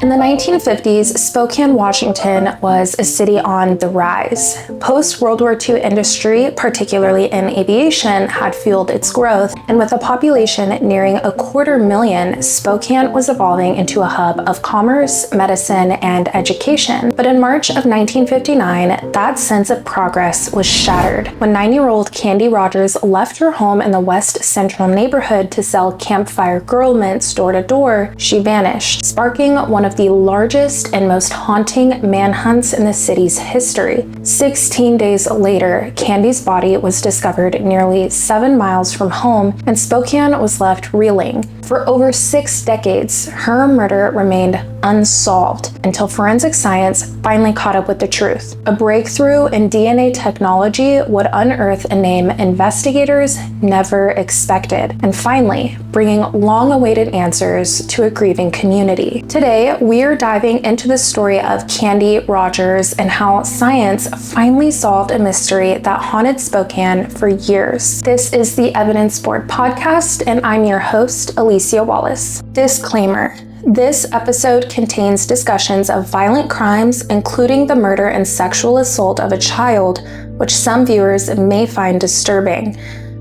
In the 1950s, Spokane, Washington was a city on the rise. Post-World War II industry, particularly in aviation, had fueled its growth, and with a population nearing 250,000, Spokane was evolving into a hub of commerce, medicine, and education. But in March of 1959, that sense of progress was shattered when 9-year-old Candy Rogers left her home in the West Central neighborhood to sell campfire girl mints door to door. She vanished, sparking one of the largest and most haunting manhunts in the city's history. 16 days later, Candy's body was discovered nearly 7 miles from home, and Spokane was left reeling. For over 6 decades, her murder remained unsolved until forensic science finally caught up with the truth. A breakthrough in DNA technology would unearth a name investigators never expected, and finally bringing long-awaited answers to a grieving community. Today, we're diving into the story of Candy Rogers and how science finally solved a mystery that haunted Spokane for years. This is the Evidence Board podcast, and I'm your host, Alicia Wallace. Disclaimer. This episode contains discussions of violent crimes, including the murder and sexual assault of a child, which some viewers may find disturbing.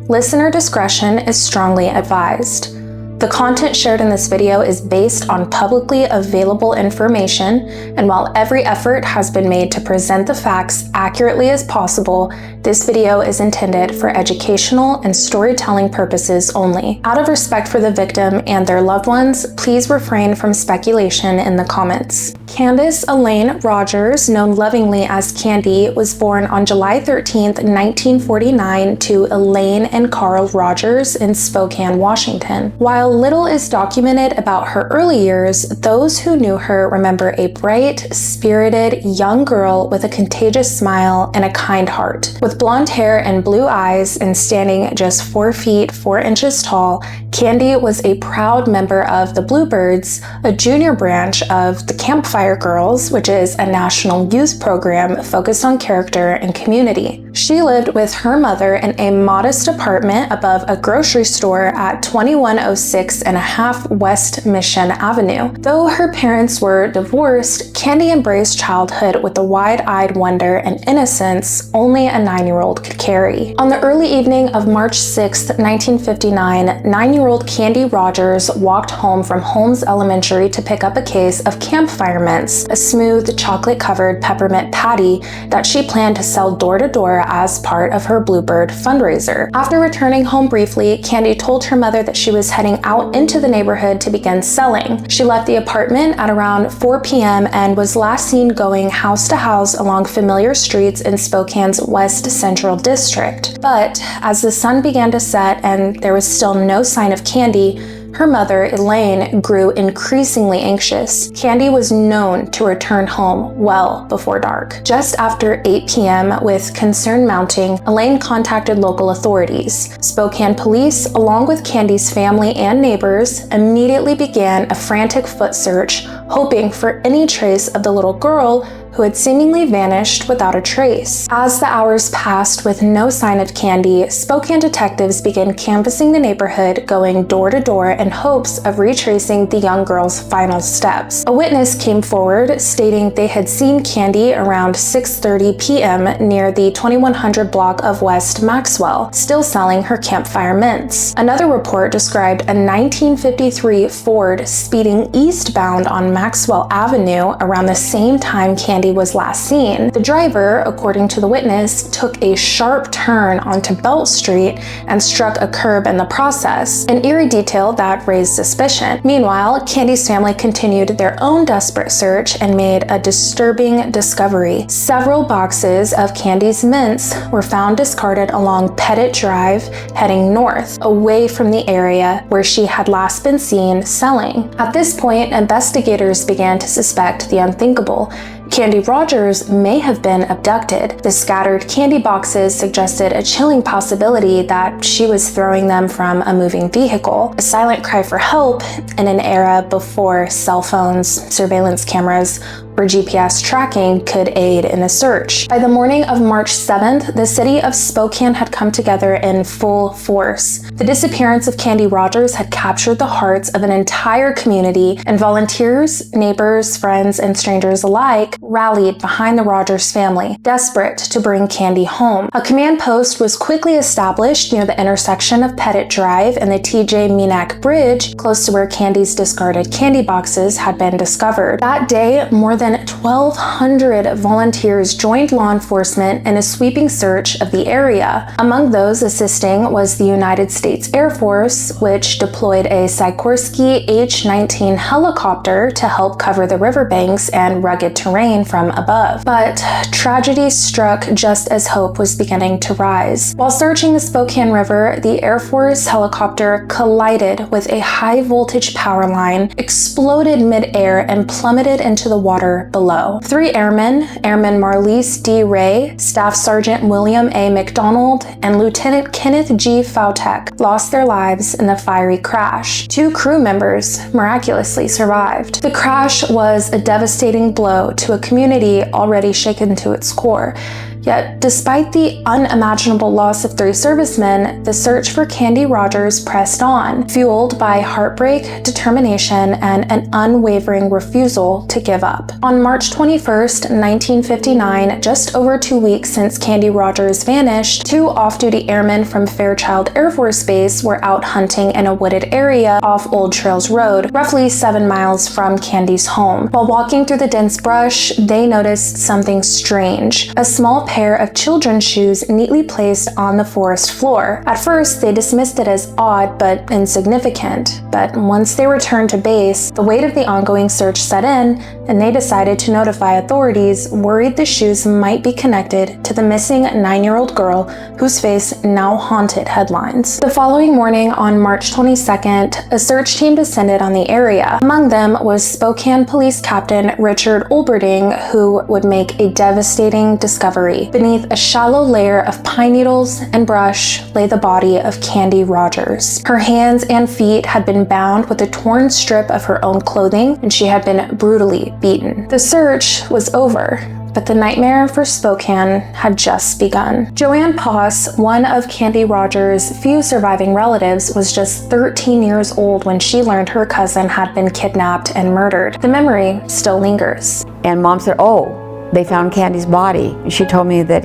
Listener discretion is strongly advised. The content shared in this video is based on publicly available information, and while every effort has been made to present the facts accurately as possible, this video is intended for educational and storytelling purposes only. Out of respect for the victim and their loved ones, please refrain from speculation in the comments. Candace Elaine Rogers, known lovingly as Candy, was born on July 13, 1949 to Elaine and Carl Rogers in Spokane, Washington. While little is documented about her early years, those who knew her remember a bright, spirited young girl with a contagious smile and a kind heart. With blonde hair and blue eyes and standing just 4 feet 4 inches tall, Candy was a proud member of the Bluebirds, a junior branch of the Campfire Girls, which is a national youth program focused on character and community. She lived with her mother in a modest apartment above a grocery store at 2106 and a half West Mission Avenue. Though her parents were divorced, Candy embraced childhood with the wide-eyed wonder and innocence only a 9-year-old could carry. On the early evening of March 6, 1959, 9-year-old Candy Rogers walked home from Holmes Elementary to pick up a case of campfire mints, a smooth chocolate-covered peppermint patty that she planned to sell door to door as part of her Bluebird fundraiser. After returning home briefly, Candy told her mother that she was heading out into the neighborhood to begin selling. She left the apartment at around 4 p.m. and was last seen going house to house along familiar streets in Spokane's West Central District. But as the sun began to set and there was still no sign of Candy, her mother, Elaine, grew increasingly anxious. Candy was known to return home well before dark. Just after 8 p.m., with concern mounting, Elaine contacted local authorities. Spokane police, along with Candy's family and neighbors, immediately began a frantic foot search, hoping for any trace of the little girl who had seemingly vanished without a trace. As the hours passed with no sign of Candy, Spokane detectives began canvassing the neighborhood, going door to door in hopes of retracing the young girl's final steps. A witness came forward stating they had seen Candy around 6:30 p.m. near the 2100 block of West Maxwell, still selling her campfire mints. Another report described a 1953 Ford speeding eastbound on Maxwell Avenue around the same time Candy was last seen. The driver, according to the witness, took a sharp turn onto Belt Street and struck a curb in the process, an eerie detail that raised suspicion. Meanwhile, Candy's family continued their own desperate search and made a disturbing discovery. Several boxes of Candy's mints were found discarded along Pettit Drive, heading north, away from the area where she had last been seen selling. At this point, investigators began to suspect the unthinkable. Candy Rogers may have been abducted. The scattered candy boxes suggested a chilling possibility that she was throwing them from a moving vehicle, a silent cry for help in an era before cell phones, surveillance cameras, where GPS tracking could aid in the search. By the morning of March 7th, the city of Spokane had come together in full force. The disappearance of Candy Rogers had captured the hearts of an entire community, and volunteers, neighbors, friends, and strangers alike rallied behind the Rogers family, desperate to bring Candy home. A command post was quickly established near the intersection of Pettit Drive and the T.J. Minack Bridge, close to where Candy's discarded candy boxes had been discovered. That day, more than 1,200 volunteers joined law enforcement in a sweeping search of the area. Among those assisting was the United States Air Force, which deployed a Sikorsky H-19 helicopter to help cover the riverbanks and rugged terrain from above. But tragedy struck just as hope was beginning to rise. While searching the Spokane River, the Air Force helicopter collided with a high-voltage power line, exploded mid-air, and plummeted into the water below. 3 airmen, Airman Marlise D. Ray, Staff Sergeant William A. McDonald, and Lieutenant Kenneth G. Fautek, lost their lives in the fiery crash. 2 crew members miraculously survived. The crash was a devastating blow to a community already shaken to its core. Yet, despite the unimaginable loss of 3 servicemen, the search for Candy Rogers pressed on, fueled by heartbreak, determination, and an unwavering refusal to give up. On March 21st, 1959, just over 2 weeks since Candy Rogers vanished, 2 off-duty airmen from Fairchild Air Force Base were out hunting in a wooded area off Old Trails Road, roughly 7 miles from Candy's home. While walking through the dense brush, they noticed something strange. A small pair of children's shoes neatly placed on the forest floor. At first, they dismissed it as odd but insignificant, but once they returned to base, the weight of the ongoing search set in, and they decided to notify authorities, worried the shoes might be connected to the missing 9-year-old girl whose face now haunted headlines. The following morning, on March 22nd, a search team descended on the area. Among them was Spokane Police Captain Richard Olberding, who would make a devastating discovery. Beneath a shallow layer of pine needles and brush lay the body of Candy Rogers. Her hands and feet had been bound with a torn strip of her own clothing, and she had been brutally beaten. The search was over, but the nightmare for Spokane had just begun. Joanne Poss, one of Candy Rogers' few surviving relatives, was just 13 years old when she learned her cousin had been kidnapped and murdered. The memory still lingers. And Mom said, "Oh, they found Candy's body." She told me that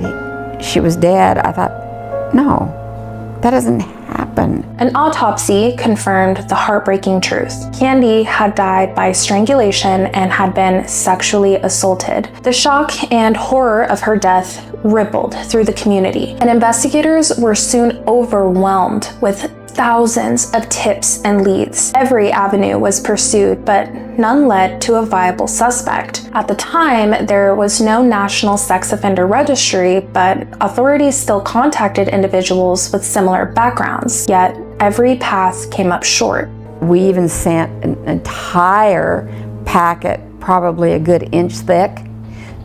she was dead. I thought, no, that doesn't happen. An autopsy confirmed the heartbreaking truth. Candy had died by strangulation and had been sexually assaulted. The shock and horror of her death rippled through the community, and investigators were soon overwhelmed with thousands of tips and leads. Every avenue was pursued, but none led to a viable suspect. At the time, there was no national sex offender registry, but authorities still contacted individuals with similar backgrounds, yet every path came up short. We even sent an entire packet, probably a good inch thick,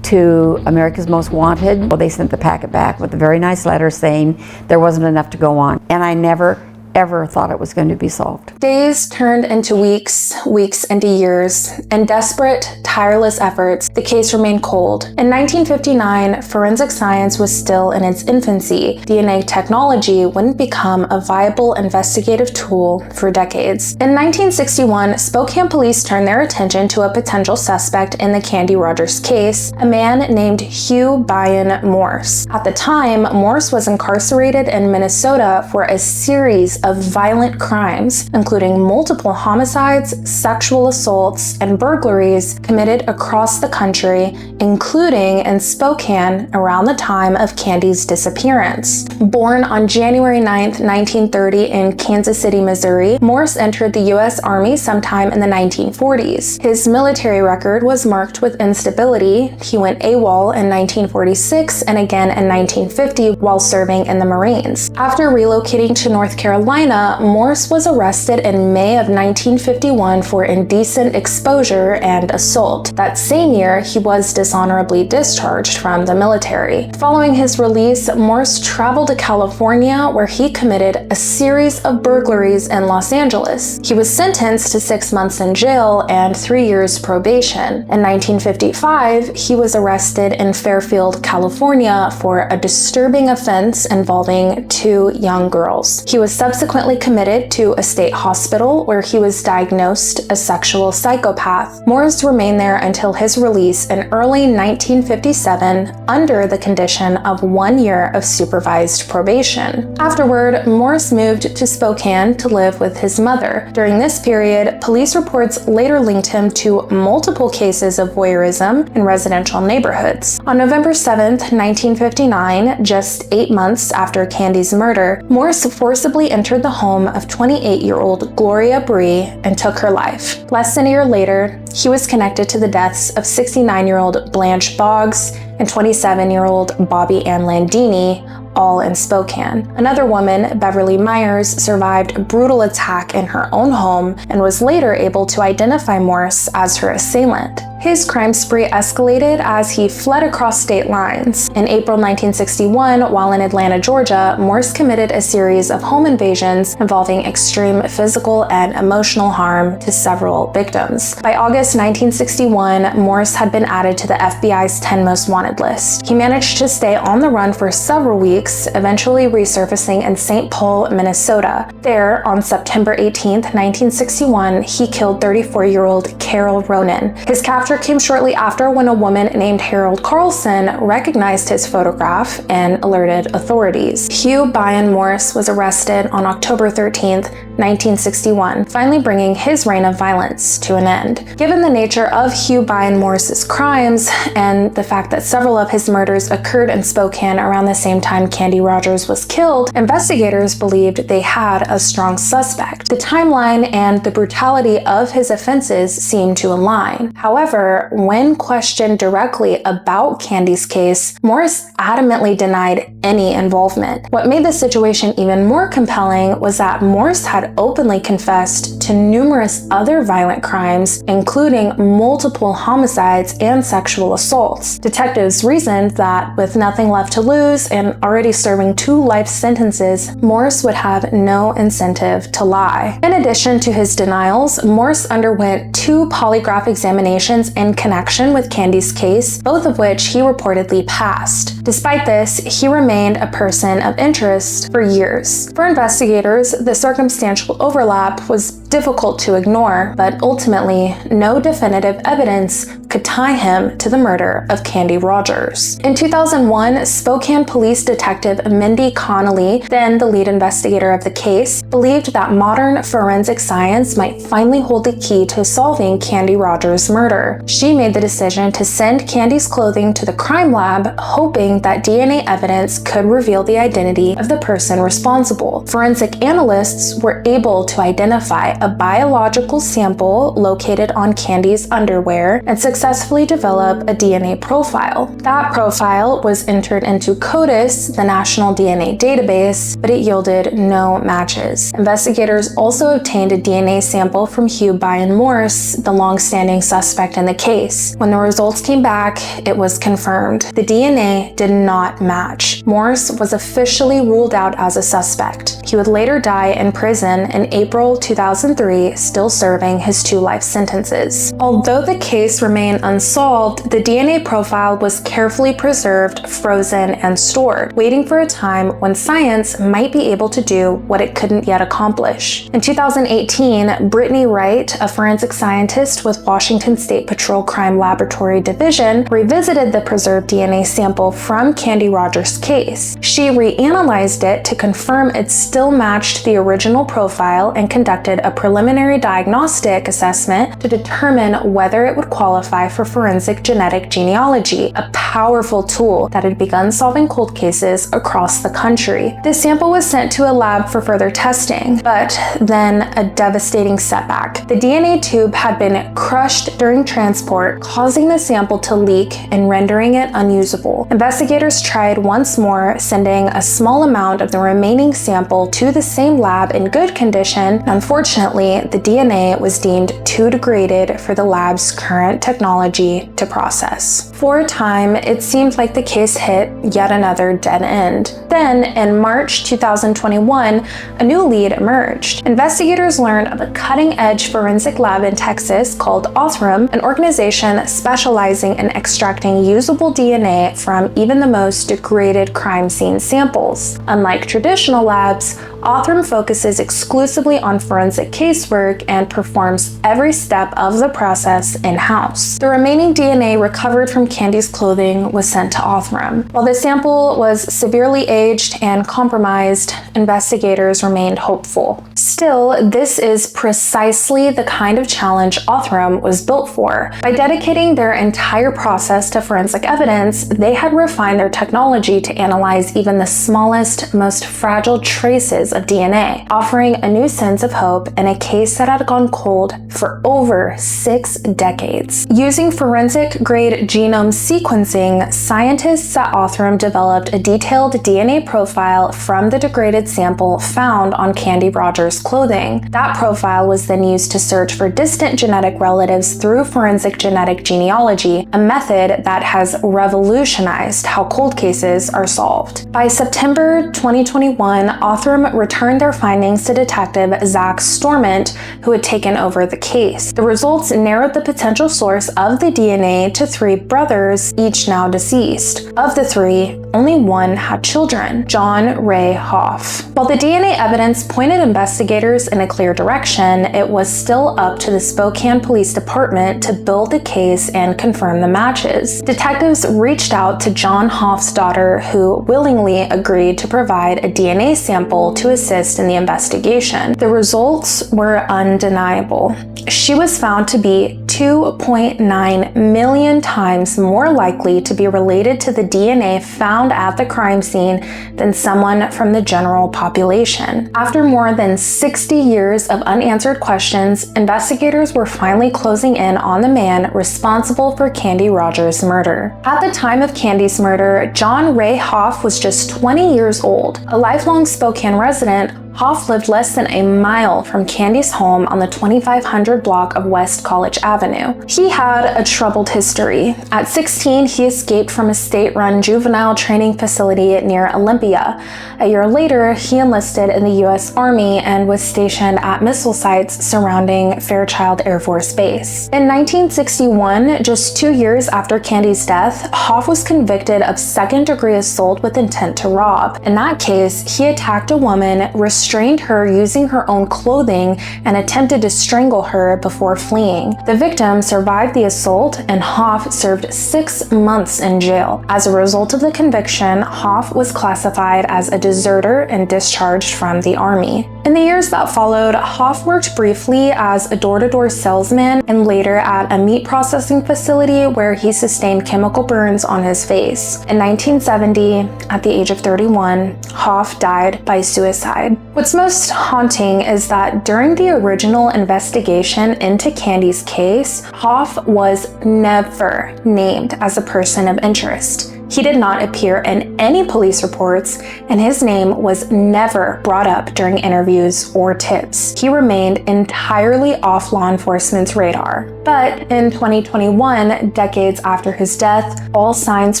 to America's Most Wanted. Well, they sent the packet back with a very nice letter saying there wasn't enough to go on, and I never ever thought it was going to be solved. Days turned into weeks, weeks into years. In desperate, tireless efforts, the case remained cold. In 1959, forensic science was still in its infancy. DNA technology wouldn't become a viable investigative tool for decades. In 1961, Spokane police turned their attention to a potential suspect in the Candy Rogers case, a man named Hugh Byron Morse. At the time, Morse was incarcerated in Minnesota for a series of violent crimes, including multiple homicides, sexual assaults, and burglaries committed across the country, including in Spokane around the time of Candy's disappearance. Born on January 9, 1930 in Kansas City, Missouri, Morse entered the U.S. Army sometime in the 1940s. His military record was marked with instability. He went AWOL in 1946 and again in 1950 while serving in the Marines. After relocating to North Carolina Carolina, Morse was arrested in May of 1951 for indecent exposure and assault. That same year, he was dishonorably discharged from the military. Following his release, Morse traveled to California, where he committed a series of burglaries in Los Angeles. He was sentenced to 6 months in jail and 3 years probation. In 1955, he was arrested in Fairfield, California for a disturbing offense involving 2 young girls. He was subsequently committed to a state hospital where he was diagnosed a sexual psychopath. Morse remained there until his release in early 1957 under the condition of 1 year of supervised probation. Afterward, Morse moved to Spokane to live with his mother. During this period, police reports later linked him to multiple cases of voyeurism in residential neighborhoods. On November 7, 1959, just 8 months after Candy's murder, Morse forcibly entered the home of 28-year-old Gloria Bree and took her life. Less than a year later, he was connected to the deaths of 69-year-old Blanche Boggs and 27-year-old Bobby Ann Landini, all in Spokane. Another woman, Beverly Myers, survived a brutal attack in her own home and was later able to identify Morse as her assailant. His crime spree escalated as he fled across state lines. In April 1961, while in Atlanta, Georgia, Morse committed a series of home invasions involving extreme physical and emotional harm to several victims. By August 1961, Morse had been added to the FBI's 10 most wanted list. He managed to stay on the run for several weeks, eventually resurfacing in St. Paul, Minnesota. There, on September 18, 1961, he killed 34-year-old Carol Ronan. His capture came shortly after when a woman named Harold Carlson recognized his photograph and alerted authorities. Hugh Byron Morse was arrested on October 13, 1961, finally bringing his reign of violence to an end. Given the nature of Hugh Byron Morse's crimes and the fact that several of his murders occurred in Spokane around the same time Candy Rogers was killed, investigators believed they had a strong suspect. The timeline and the brutality of his offenses seemed to align. However, when questioned directly about Candy's case, Morse adamantly denied any involvement. What made the situation even more compelling was that Morse had openly confessed to numerous other violent crimes, including multiple homicides and sexual assaults. Detectives reasoned that with nothing left to lose and already serving 2 life sentences, Morse would have no incentive to lie. In addition to his denials, Morse underwent 2 polygraph examinations in connection with Candy's case, both of which he reportedly passed. Despite this, he remained a person of interest for years. For investigators, the circumstantial overlap was difficult to ignore, but ultimately, no definitive evidence could tie him to the murder of Candy Rogers. In 2001, Spokane police detective Mindy Connolly, then the lead investigator of the case, believed that modern forensic science might finally hold the key to solving Candy Rogers' murder. She made the decision to send Candy's clothing to the crime lab, hoping that DNA evidence could reveal the identity of the person responsible. Forensic analysts were able to identify a biological sample located on Candy's underwear and successfully develop a DNA profile. That profile was entered into CODIS, the national DNA database, but it yielded no matches. Investigators also obtained a DNA sample from Hugh Byron Morse, the long-standing suspect in the case. When the results came back, it was confirmed. The DNA did not match. Morse was officially ruled out as a suspect. He would later die in prison in April 2003, still serving his 2 life sentences. Although the case remained unsolved, the DNA profile was carefully preserved, frozen, and stored, waiting for a time when science might be able to do what it couldn't yet accomplish. In 2018, Brittany Wright, a forensic scientist with Washington State Patrol Crime Laboratory Division, revisited the preserved DNA sample from Candy Rogers' case. She reanalyzed it to confirm it still matched the original profile and conducted a preliminary diagnostic assessment to determine whether it would qualify for forensic genetic genealogy, a powerful tool that had begun solving cold cases across the country. The sample was sent to a lab for further testing, but then a devastating setback. The DNA tube had been crushed during transport, causing the sample to leak and rendering it unusable. Investigators tried once more, sending sending a small amount of the remaining sample to the same lab in good condition. Unfortunately, the DNA was deemed too degraded for the lab's current technology to process. For a time, it seemed like the case hit yet another dead end. Then, in March 2021, a new lead emerged. Investigators learned of a cutting-edge forensic lab in Texas called Othram, an organization specializing in extracting usable DNA from even the most degraded crime scene samples. Unlike traditional labs, Othram focuses exclusively on forensic casework and performs every step of the process in-house. The remaining DNA recovered from Candy's clothing was sent to Othram. While the sample was severely aged and compromised, investigators remained hopeful. Still, this is precisely the kind of challenge Othram was built for. By dedicating their entire process to forensic evidence, they had refined their technology to analyze even the smallest, most fragile traces of DNA, offering a new sense of hope in a case that had gone cold for over 6 decades. Using forensic-grade genome sequencing, scientists at Othram developed a detailed DNA profile from the degraded sample found on Candy Rogers' clothing. That profile was then used to search for distant genetic relatives through forensic genetic genealogy, a method that has revolutionized how cold cases are solved. By September 2021, Othram returned their findings to Detective Zach Stormont, who had taken over the case. The results narrowed the potential source of the DNA to 3 brothers, each now deceased. Of the 3, only one had children, John Ray Hoff. While the DNA evidence pointed investigators in a clear direction, it was still up to the Spokane Police Department to build the case and confirm the matches. Detectives reached out to John Hoff's daughter, who willingly agreed to provide a DNA sample to assist in the investigation. The results were undeniable. She was found to be 2.9 million times more likely to be related to the DNA found at the crime scene than someone from the general population. After more than 60 years of unanswered questions, investigators were finally closing in on the man responsible for Candy Rogers' murder. At the time of Candy's murder, John Ray Hoff was just 20 years old. A lifelong Spokane resident, Hoff lived less than a mile from Candy's home on the 2500 block of West College Avenue. He had a troubled history. At 16, he escaped from a state-run juvenile training facility near Olympia. A year later, he enlisted in the U.S. Army and was stationed at missile sites surrounding Fairchild Air Force Base. In 1961, just 2 years after Candy's death, Hoff was convicted of second-degree assault with intent to rob. In that case, he attacked a woman, restrained her using her own clothing, and attempted to strangle her before fleeing. The victim survived the assault, and Hoff served 6 months in jail. As a result of the conviction, Hoff was classified as a deserter and discharged from the Army. In the years that followed, Hoff worked briefly as a door-to-door salesman and later at a meat processing facility where he sustained chemical burns on his face. In 1970, at the age of 31, Hoff died by suicide. What's most haunting is that during the original investigation into Candy's case, Hoff was never named as a person of interest. He did not appear in any police reports, and his name was never brought up during interviews or tips. He remained entirely off law enforcement's radar. But in 2021, decades after his death, all signs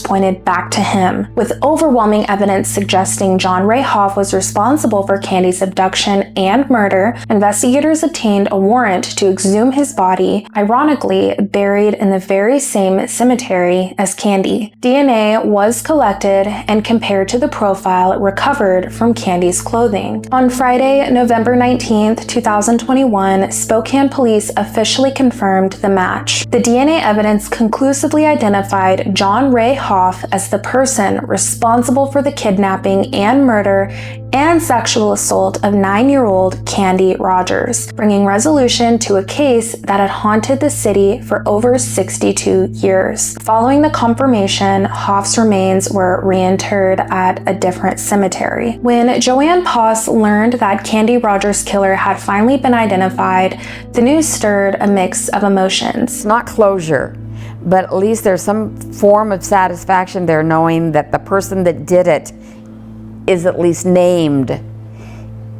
pointed back to him. With overwhelming evidence suggesting John Ray Hoff was responsible for Candy's abduction and murder, investigators obtained a warrant to exhume his body, ironically buried in the very same cemetery as Candy. DNA was collected and compared to the profile recovered from Candy's clothing. On Friday, November 19, 2021, Spokane police officially confirmed the match. The DNA evidence conclusively identified John Ray Hoff as the person responsible for the kidnapping and murder and sexual assault of 9-year-old Candy Rogers, bringing resolution to a case that had haunted the city for over 62 years. Following the confirmation, Hoff's remains were reinterred at a different cemetery. When Joanne Poss learned that Candy Rogers' killer had finally been identified, the news stirred a mix of emotions. Not closure, but at least there's some form of satisfaction there knowing that the person that did it is at least named.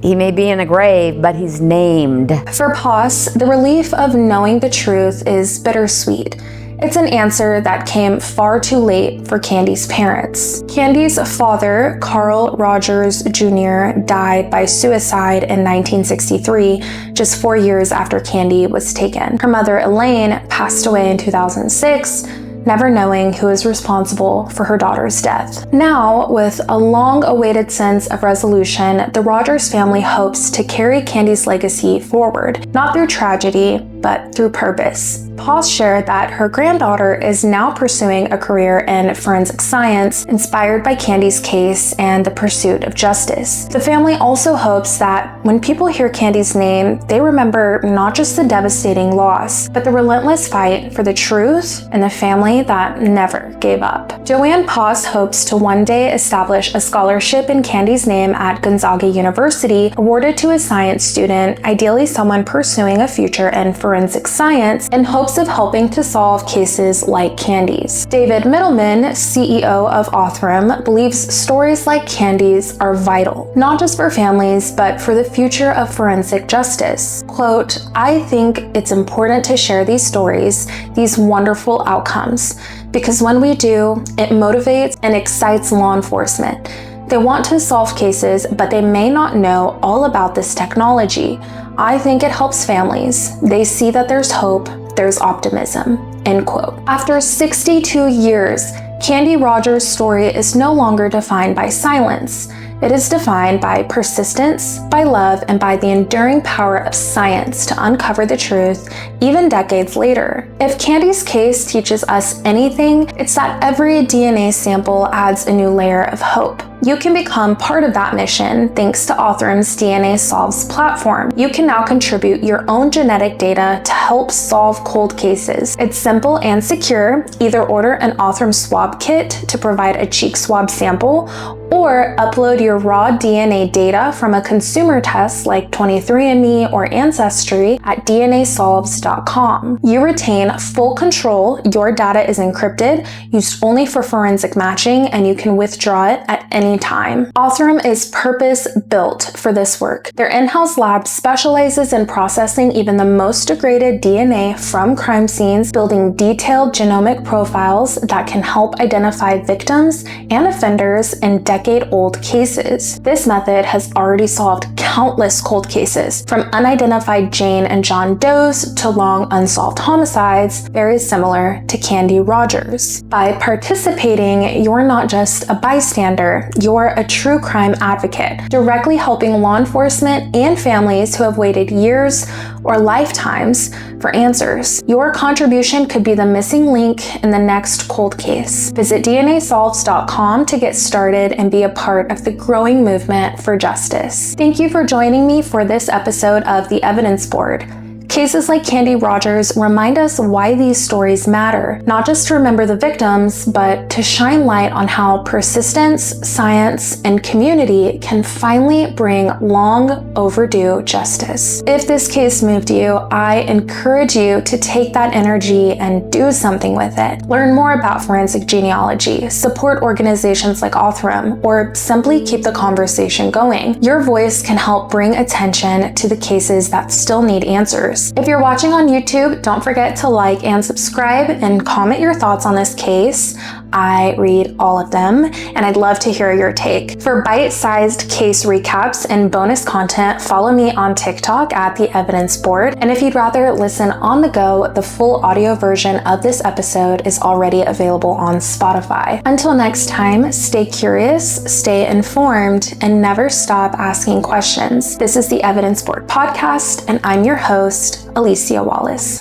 He may be in a grave, but he's named. For Poss, the relief of knowing the truth is bittersweet. It's an answer that came far too late for Candy's parents. Candy's father, Carl Rogers Jr., died by suicide in 1963, just 4 years after Candy was taken. Her mother, Elaine, passed away in 2006, never knowing who is responsible for her daughter's death. Now, with a long-awaited sense of resolution, the Rogers family hopes to carry Candy's legacy forward, not through tragedy, but through purpose. Poss shared that her granddaughter is now pursuing a career in forensic science inspired by Candy's case and the pursuit of justice. The family also hopes that when people hear Candy's name, they remember not just the devastating loss, but the relentless fight for the truth and the family that never gave up. Joanne Poss hopes to one day establish a scholarship in Candy's name at Gonzaga University, awarded to a science student, ideally someone pursuing a future in forensic science, in hopes of helping to solve cases like Candy's. David Middleman, CEO of Othram, believes stories like Candy's are vital, not just for families, but for the future of forensic justice. Quote, "I think it's important to share these stories, these wonderful outcomes, because when we do, it motivates and excites law enforcement. They want to solve cases, but they may not know all about this technology. I think it helps families. They see that there's hope, there's optimism." End quote. After 62 years, Candy Rogers' story is no longer defined by silence. It is defined by persistence, by love, and by the enduring power of science to uncover the truth, even decades later. If Candy's case teaches us anything, it's that every DNA sample adds a new layer of hope. You can become part of that mission thanks to Othram's DNA Solves platform. You can now contribute your own genetic data to help solve cold cases. It's simple and secure. Either order an Othram swab kit to provide a cheek swab sample, or upload your raw DNA data from a consumer test like 23andMe or Ancestry at DNAsolves.com. You retain full control. Your data is encrypted, used only for forensic matching, and you can withdraw it at any time. Othram is purpose-built for this work. Their in-house lab specializes in processing even the most degraded DNA from crime scenes, building detailed genomic profiles that can help identify victims and offenders in decade-old cases. This method has already solved countless cold cases, from unidentified Jane and John Does to long unsolved homicides, very similar to Candy Rogers. By participating, you're not just a bystander, you're a true crime advocate, directly helping law enforcement and families who have waited years or lifetimes for answers. Your contribution could be the missing link in the next cold case. Visit DNAsolves.com to get started and be a part of the growing movement for justice. Thank you for joining me for this episode of The Evidence Board. Cases like Candy Rogers remind us why these stories matter, not just to remember the victims, but to shine light on how persistence, science, and community can finally bring long overdue justice. If this case moved you, I encourage you to take that energy and do something with it. Learn more about forensic genealogy, support organizations like Othram, or simply keep the conversation going. Your voice can help bring attention to the cases that still need answers. If you're watching on YouTube, don't forget to like and subscribe and comment your thoughts on this case. I read all of them, and I'd love to hear your take. For bite-sized case recaps and bonus content, follow me on TikTok at The Evidence Board. And if you'd rather listen on the go, the full audio version of this episode is already available on Spotify. Until next time, stay curious, stay informed, and never stop asking questions. This is The Evidence Board podcast, and I'm your host, Alicia Wallace.